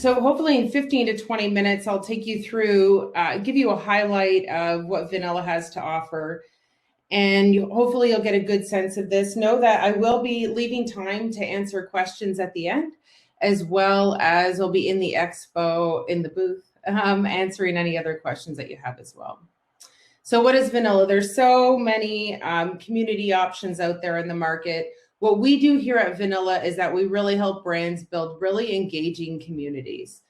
So hopefully in 15 to 20 minutes, I'll take you through, give you a highlight of what vanilla has to offer. And hopefully you'll get a good sense of this. Know that I will be leaving time to answer questions at the end, as well as I'll be in the expo, in the booth, answering any other questions that you have as well. So what is vanilla? There's so many community options out there in the market. What we do here at Vanilla is that we really help brands build really engaging communities,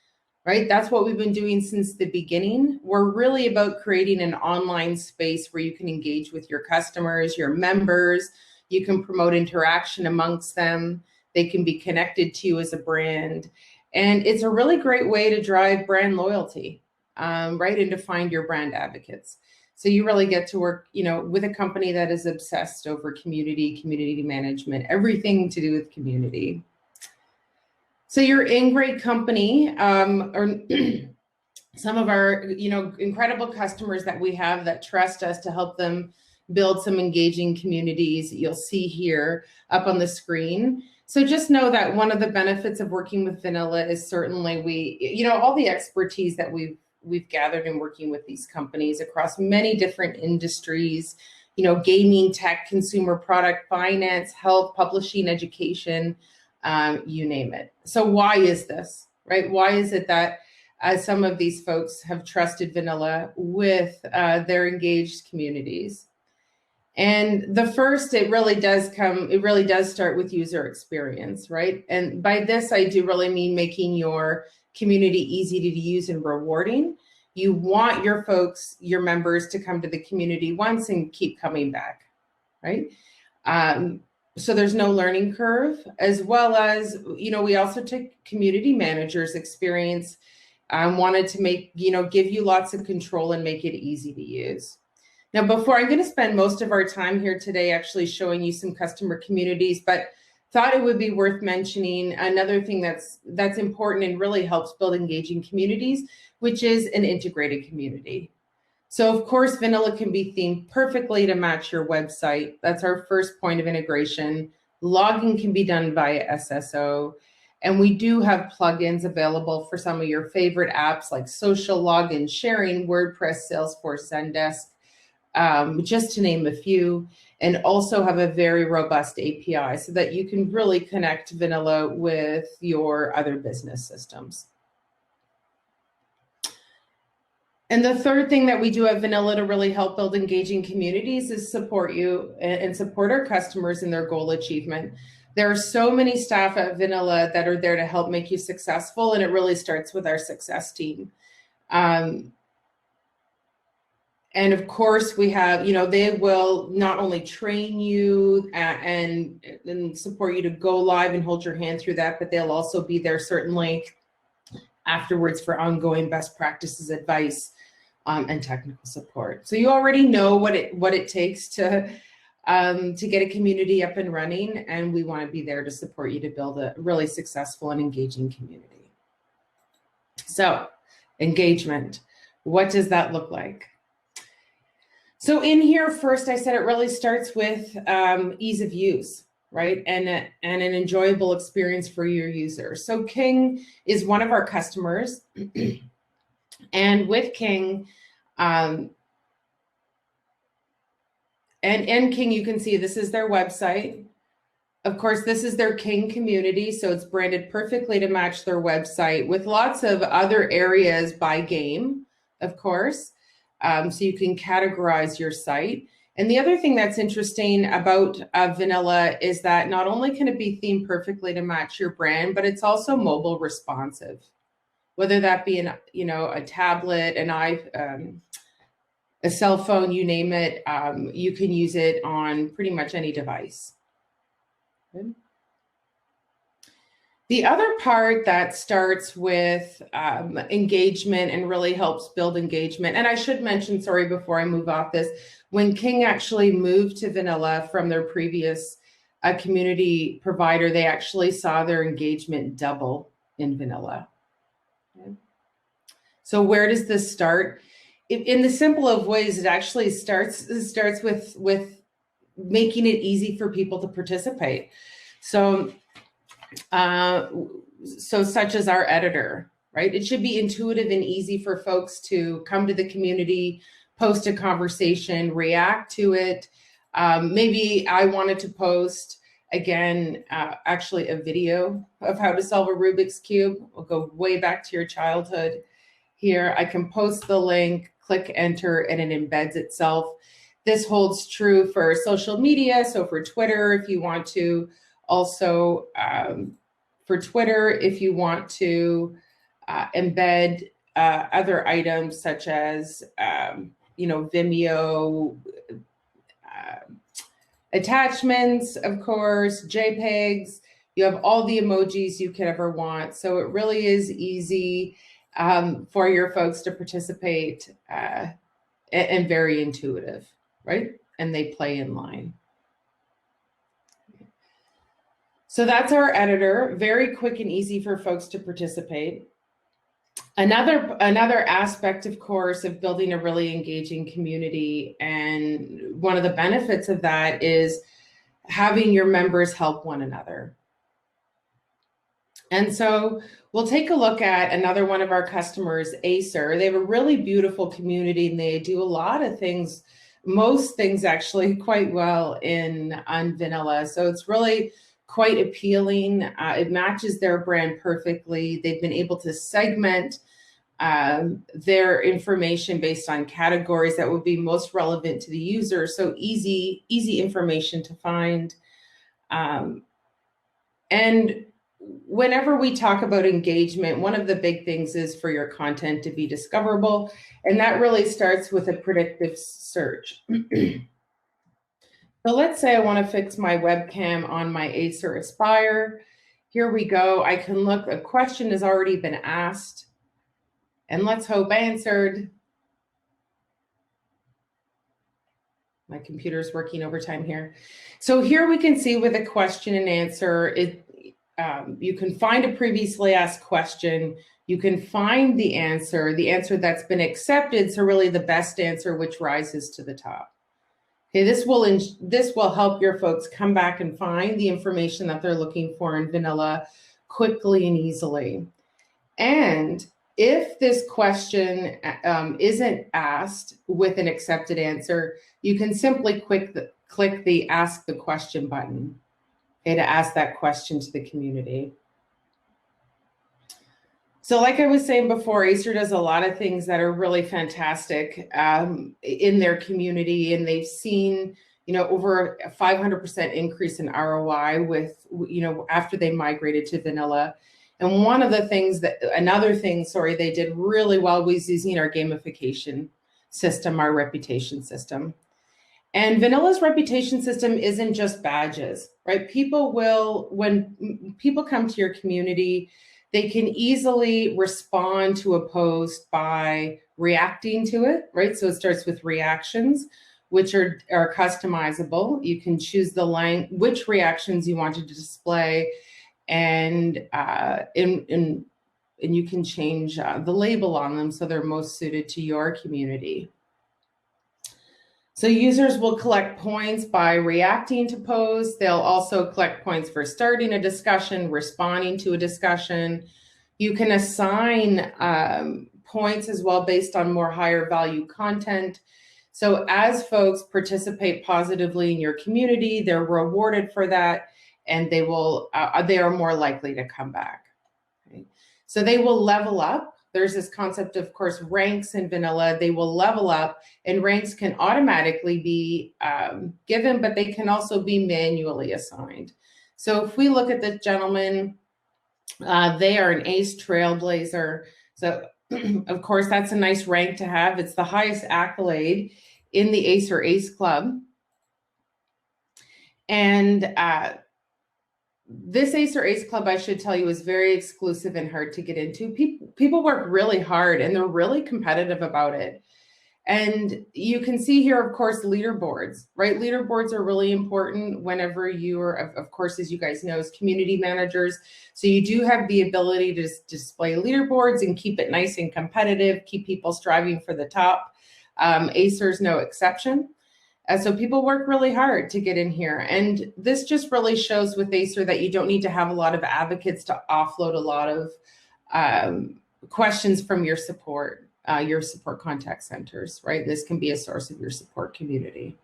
right? That's what we've been doing since the beginning. We're really about creating an online space where you can engage with your customers, your members, you can promote interaction amongst them, they can be connected to you as a brand. And it's a really great way to drive brand loyalty, right? And to find your brand advocates. So you really get to work, with a company that is obsessed over community management, everything to do with community. So you're in great company, or some of our, incredible customers that we have that trust us to help them build some engaging communities that you'll see here up on the screen. So just know that one of the benefits of working with Vanilla is certainly all the expertise that we've gathered in working with these companies across many different industries, gaming, tech, consumer product, finance, health, publishing, education, you name it. So why is this, right? Why is it that some of these folks have trusted Vanilla with their engaged communities? And the first, it really does start with user experience, right? And by this, I do really mean making your community easy to use and rewarding. You want your folks, your members, to come to the community once and keep coming back, right? So there's no learning curve, as well as, we also took community managers' experience, wanted to give you lots of control and make it easy to use. Now, I'm going to spend most of our time here today actually showing you some customer communities, but thought it would be worth mentioning another thing that's important and really helps build engaging communities, which is an integrated community. So of course, Vanilla can be themed perfectly to match your website. That's our first point of integration. Logging can be done via SSO. And we do have plugins available for some of your favorite apps like social login, sharing, WordPress, Salesforce, Zendesk, just to name a few, and also have a very robust API so that you can really connect Vanilla with your other business systems. And the third thing that we do at Vanilla to really help build engaging communities is support you and support our customers in their goal achievement. There are so many staff at Vanilla that are there to help make you successful, and it really starts with our success team. And of course, we have, they will not only train you and support you to go live and hold your hand through that, but they'll also be there certainly afterwards for ongoing best practices advice and technical support. So you already know what it takes to get a community up and running, and we want to be there to support you to build a really successful and engaging community. So engagement, what does that look like? So in here, first, I said it really starts with ease of use, right? And an enjoyable experience for your users. So King is one of our customers. And with King, and in King, you can see this is their website. Of course, this is their King community. So it's branded perfectly to match their website with lots of other areas by game, of course. So you can categorize your site. And the other thing that's interesting about Vanilla is that not only can it be themed perfectly to match your brand, but it's also mobile responsive. Whether that be a tablet, a cell phone, you name it, you can use it on pretty much any device. Good. The other part that starts with engagement and really helps build engagement, and I should mention, sorry, before I move off this, when King actually moved to Vanilla from their previous community provider, they actually saw their engagement double in Vanilla. Okay. So where does this start? In the simple of ways, it actually starts with making it easy for people to participate. So such as our editor, right? It should be intuitive and easy for folks to come to the community, post a conversation, react to it. Maybe I wanted to post, again, actually a video of how to solve a Rubik's Cube. We'll go way back to your childhood here. I can post the link, click enter, and it embeds itself. This holds true for social media. So for Twitter, if you want to also, for Twitter, if you want to embed other items such as, Vimeo, attachments, of course, JPEGs, you have all the emojis you could ever want. So it really is easy for your folks to participate and very intuitive, right? And they play in line. So that's our editor, very quick and easy for folks to participate. Another aspect, of course, of building a really engaging community, and one of the benefits of that is having your members help one another. And so we'll take a look at another one of our customers, Acer. They have a really beautiful community, and they do a lot of things, most things actually, quite well on vanilla. So it's really quite appealing. It matches their brand perfectly. They've been able to segment their information based on categories that would be most relevant to the user. So easy information to find. And whenever we talk about engagement, one of the big things is for your content to be discoverable. And that really starts with a predictive search. So let's say I want to fix my webcam on my Acer Aspire. Here we go. I can look, a question has already been asked, and let's hope answered. My computer's working overtime here. So here we can see with a question and answer, you can find a previously asked question. You can find the answer that's been accepted. So really the best answer, which rises to the top. Okay, this will help your folks come back and find the information that they're looking for in vanilla quickly and easily. And if this question isn't asked with an accepted answer, you can simply click the Ask the Question button, okay, to ask that question to the community. So like I was saying before, Acer does a lot of things that are really fantastic in their community, and they've seen, over a 500% increase in ROI with, after they migrated to vanilla. And another thing they did really well was using our gamification system, our reputation system. And vanilla's reputation system isn't just badges, right? When people come to your community, they can easily respond to a post by reacting to it, right? So it starts with reactions, which are customizable. You can choose which reactions you want to display, and you can change the label on them so they're most suited to your community. So users will collect points by reacting to posts. They'll also collect points for starting a discussion, responding to a discussion. You can assign points as well based on more higher value content. So as folks participate positively in your community, they're rewarded for that, and they are more likely to come back. Okay? So they will level up. There's this concept, of course, ranks in vanilla. They will level up, and ranks can automatically be given, but they can also be manually assigned. So if we look at this gentleman, they are an ACE Trailblazer. So of course, that's a nice rank to have. It's the highest accolade in the ACE or ACE Club. And this ACE or ACE Club, I should tell you, is very exclusive and hard to get into. People work really hard, and they're really competitive about it. And you can see here, of course, leaderboards, right? Leaderboards are really important whenever you are, of course, as you guys know, as community managers. So you do have the ability to display leaderboards and keep it nice and competitive, keep people striving for the top. Acer's no exception. So people work really hard to get in here. And this just really shows with Acer that you don't need to have a lot of advocates to offload a lot of questions from your support contact centers, right? This can be a source of your support community.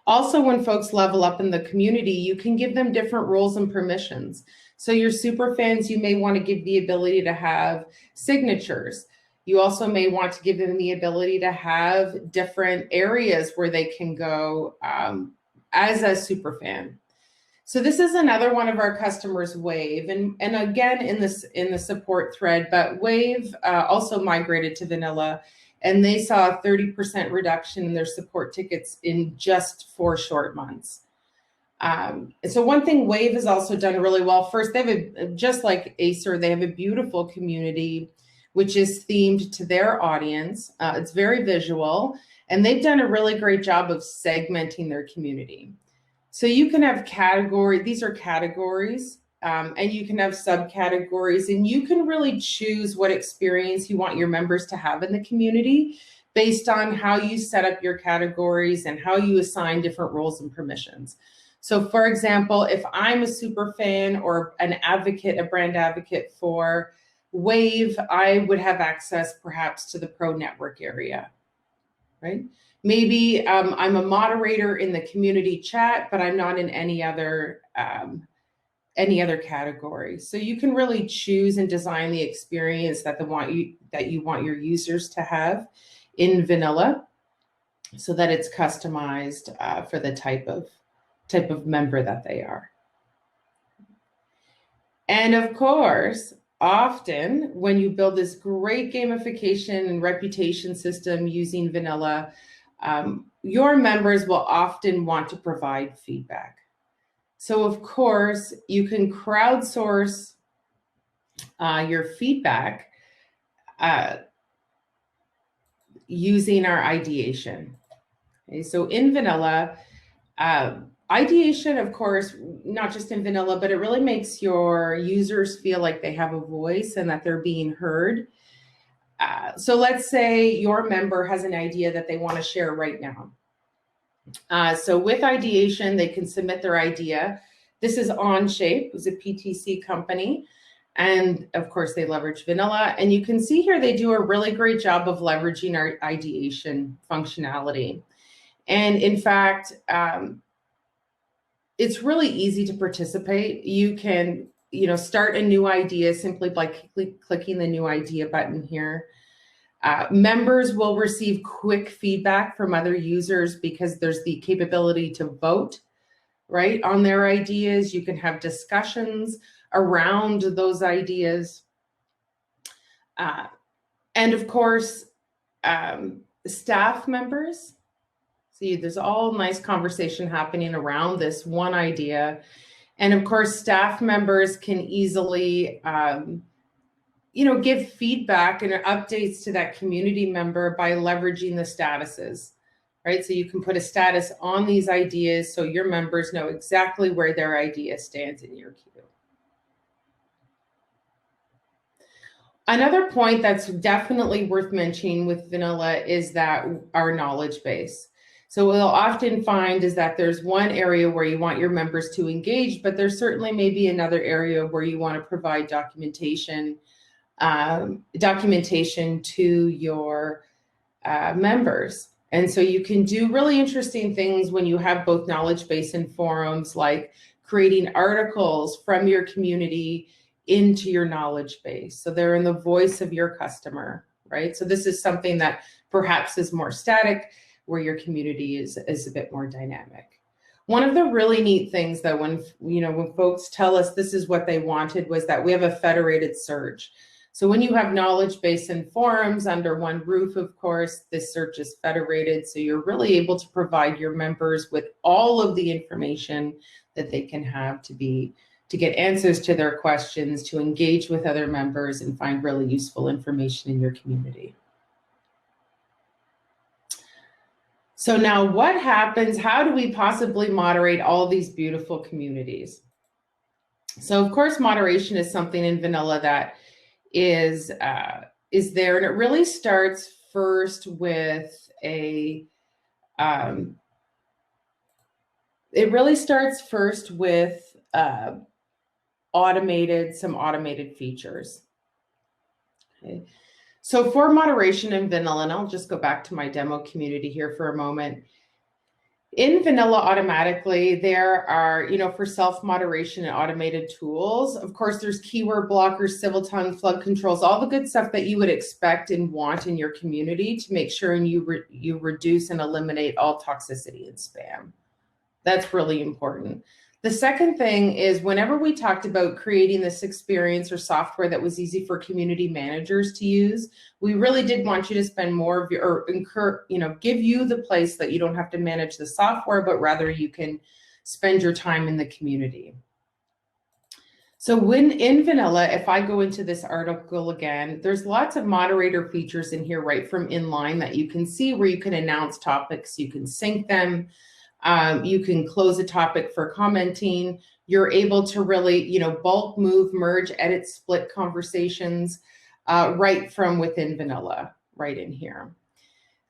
Also, when folks level up in the community, you can give them different roles and permissions. So your super fans, you may want to give the ability to have signatures. You also may want to give them the ability to have different areas where they can go as a super fan. So this is another one of our customers, Wave, and again in the support thread, but Wave also migrated to vanilla, and they saw a 30% reduction in their support tickets in just 4 short months. So one thing Wave has also done really well, first, they have just like Acer, they have a beautiful community which is themed to their audience. It's very visual, and they've done a really great job of segmenting their community. So you can have these are categories, and you can have subcategories, and you can really choose what experience you want your members to have in the community based on how you set up your categories and how you assign different roles and permissions. So for example, if I'm a super fan or an advocate, a brand advocate for Wave, I would have access perhaps to the Pro Network area, right? Maybe I'm a moderator in the community chat, but I'm not in any other category. So you can really choose and design the experience that you want your users to have in vanilla, so that it's customized for the type of member that they are. And of course, often when you build this great gamification and reputation system using vanilla, your members will often want to provide feedback. So of course, you can crowdsource your feedback using our ideation. Okay, so in vanilla, ideation, of course, not just in vanilla, but it really makes your users feel like they have a voice and that they're being heard. So let's say your member has an idea that they want to share right now. So with ideation, they can submit their idea. This is OnShape, who's a PTC company. And of course, they leverage vanilla. And you can see here, they do a really great job of leveraging our ideation functionality. And in fact, it's really easy to participate. You can, start a new idea simply by clicking the new idea button here. Members will receive quick feedback from other users because there's the capability to vote, right, on their ideas. You can have discussions around those ideas. And of course, staff members, see, there's all nice conversation happening around this one idea. And of course, staff members can easily give feedback and updates to that community member by leveraging the statuses, right? So you can put a status on these ideas so your members know exactly where their idea stands in your queue. Another point that's definitely worth mentioning with vanilla is that our knowledge base. So what we'll often find is that there's one area where you want your members to engage, but there's certainly maybe another area where you want to provide documentation to your members. And so you can do really interesting things when you have both knowledge base and forums, like creating articles from your community into your knowledge base. So they're in the voice of your customer, right? So this is something that perhaps is more static, where your community is a bit more dynamic. One of the really neat things that when folks tell us this is what they wanted was that we have a federated search. So when you have knowledge base and forums under one roof, of course, this search is federated. So you're really able to provide your members with all of the information that they can have to get answers to their questions, to engage with other members and find really useful information in your community. So now what happens? How do we possibly moderate all these beautiful communities? So of course, moderation is something in vanilla that is there, and it really starts first with some automated features. Okay. So for moderation in vanilla, and I'll just go back to my demo community here for a moment. In vanilla automatically, there are, for self-moderation and automated tools. Of course, there's keyword blockers, civil tongue, flood controls, all the good stuff that you would expect and want in your community to make sure you reduce and eliminate all toxicity and spam. That's really important. The second thing is whenever we talked about creating this experience or software that was easy for community managers to use, we really did want you to spend more of your, or give you the place that you don't have to manage the software, but rather you can spend your time in the community. So when in vanilla, if I go into this article again, there's lots of moderator features in here right from inline that you can see where you can announce topics, you can sync them. You can close a topic for commenting. You're able to really, bulk, move, merge, edit, split conversations right from within vanilla, right in here.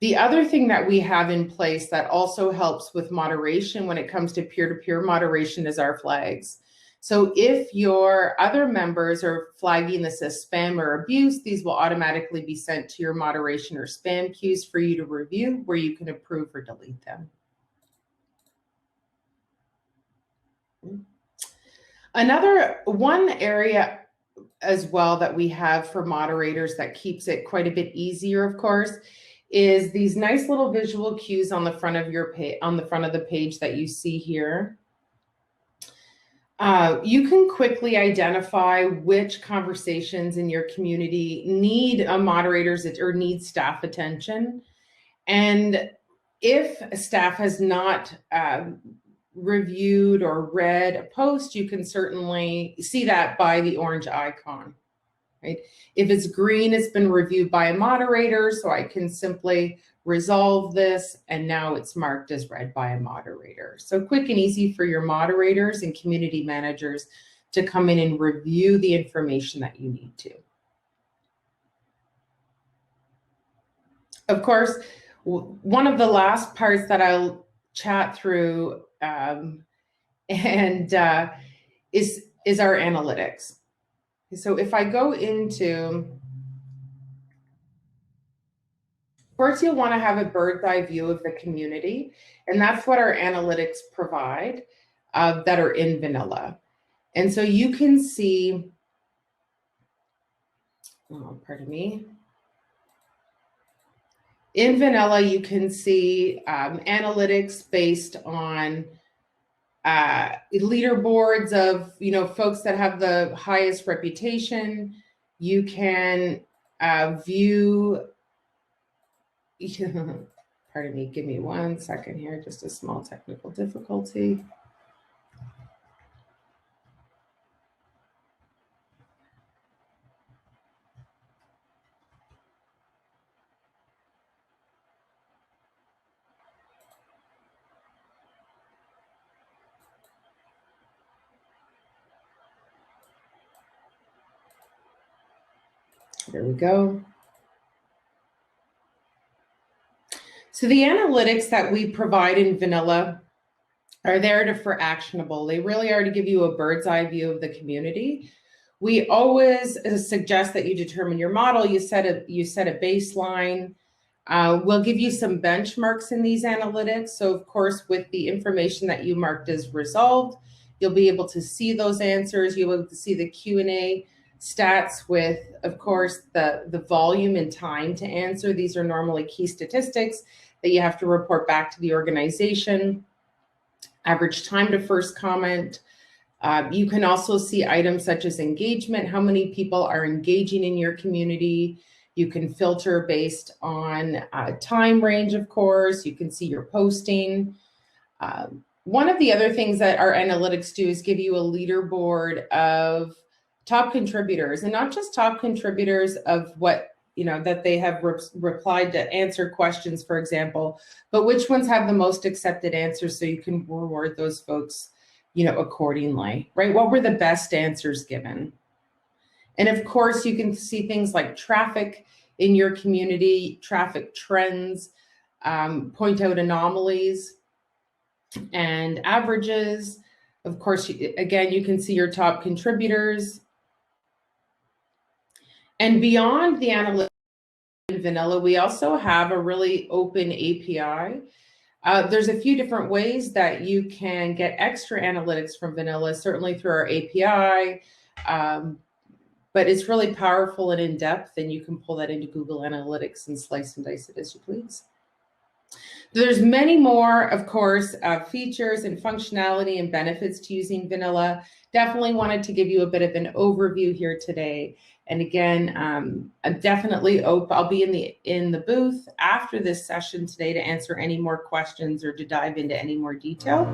The other thing that we have in place that also helps with moderation when it comes to peer-to-peer moderation is our flags. So if your other members are flagging this as spam or abuse, these will automatically be sent to your moderation or spam queues for you to review where you can approve or delete them. One area as well that we have for moderators that keeps it quite a bit easier, of course, is these nice little visual cues on the front of your page, on the front of the page that you see here. You can quickly identify which conversations in your community need moderators or need staff attention. And if staff has not reviewed or read a post, you can certainly see that by the orange icon, right? If it's green, it's been reviewed by a moderator, so I can simply resolve this, and now it's marked as read by a moderator. So quick and easy for your moderators and community managers to come in and review the information that you need to. Of course, one of the last parts that I'll chat through is our analytics. So if I go into, first you'll want to have a bird's eye view of the community, and that's what our analytics provide that are in vanilla. And so you can see, pardon me. In vanilla, you can see analytics based on leaderboards of folks that have the highest reputation. You can view. Pardon me. Give me 1 second here. Just a small technical difficulty. There we go. So the analytics that we provide in vanilla are there for actionable. They really are to give you a bird's eye view of the community. We always suggest that you determine your model. You set a baseline. We'll give you some benchmarks in these analytics. So of course, with the information that you marked as resolved, you'll be able to see those answers. You'll be able to see the Q&A stats with, of course, the volume and time to answer. These are normally key statistics that you have to report back to the organization. Average time to first comment. You can also see items such as engagement, how many people are engaging in your community. You can filter based on time range, of course. You can see your posting. One of the other things that our analytics do is give you a leaderboard of top contributors, and not just top contributors of what, that they have replied to answer questions, for example, but which ones have the most accepted answers so you can reward those folks, accordingly, right? What were the best answers given? And of course, you can see things like traffic in your community, traffic trends, point out anomalies and averages. Of course, again, you can see your top contributors. And beyond the analytics in vanilla, we also have a really open API. There's a few different ways that you can get extra analytics from vanilla, certainly through our API. But it's really powerful and in depth, and you can pull that into Google Analytics and slice and dice it as you please. There's many more, of course, features and functionality and benefits to using vanilla. Definitely wanted to give you a bit of an overview here today. And again, I'm definitely open. I'll be in the booth after this session today to answer any more questions or to dive into any more detail.